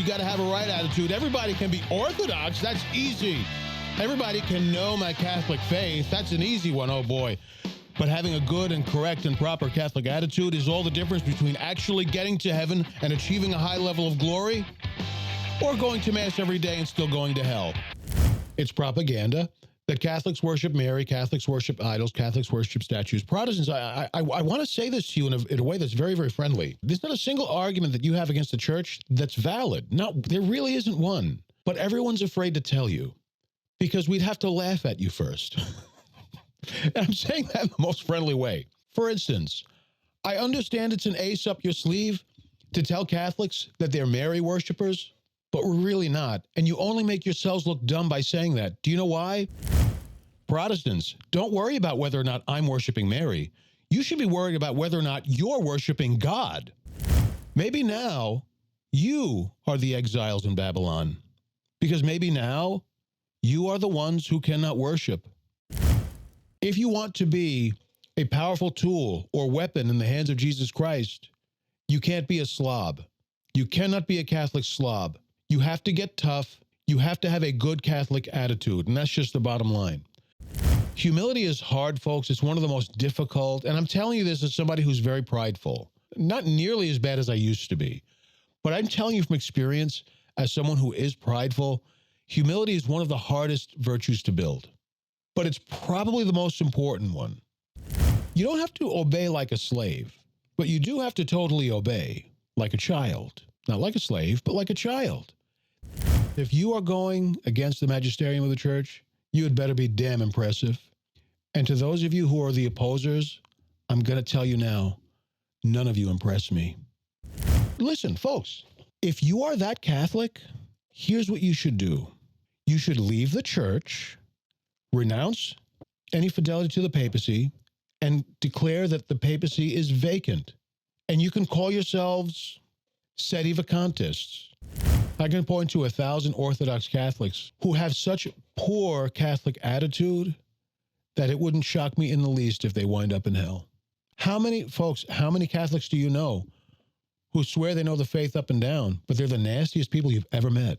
You got to have a right attitude. Everybody can be Orthodox. That's easy. Everybody can know my Catholic faith. That's an easy one, oh boy. But having a good and correct and proper Catholic attitude is all the difference between actually getting to heaven and achieving a high level of glory, or going to Mass every day and still going to hell. It's propaganda that Catholics worship Mary, Catholics worship idols, Catholics worship statues. Protestants, I want to say this to you in a way that's very, very friendly. There's not a single argument that you have against the church that's valid. No, there really isn't one. But everyone's afraid to tell you because we'd have to laugh at you first. And I'm saying that in the most friendly way. For instance, I understand it's an ace up your sleeve to tell Catholics that they're Mary worshipers, but we're really not. And you only make yourselves look dumb by saying that. Do you know why? Protestants, don't worry about whether or not I'm worshiping Mary. You should be worried about whether or not you're worshiping God. Maybe now you are the exiles in Babylon, because maybe now you are the ones who cannot worship. If you want to be a powerful tool or weapon in the hands of Jesus Christ, you can't be a slob. You cannot be a Catholic slob. You have to get tough. You have to have a good Catholic attitude, and that's just the bottom line. Humility is hard, folks. It's one of the most difficult, and I'm telling you this as somebody who's very prideful. Not nearly as bad as I used to be, but I'm telling you from experience, as someone who is prideful, humility is one of the hardest virtues to build. But it's probably the most important one. You don't have to obey like a slave, but you do have to totally obey like a child. Not like a slave, but like a child. If you are going against the magisterium of the church, you had better be damn impressive. And to those of you who are the opposers, I'm going to tell you now, none of you impress me. Listen, folks, if you are that Catholic, here's what you should do. You should leave the church, renounce any fidelity to the papacy, and declare that the papacy is vacant. And you can call yourselves sedi vacantists. I can point to 1,000 Orthodox Catholics who have such poor Catholic attitude that it wouldn't shock me in the least if they wind up in hell. How many Catholics do you know who swear they know the faith up and down, but they're the nastiest people you've ever met?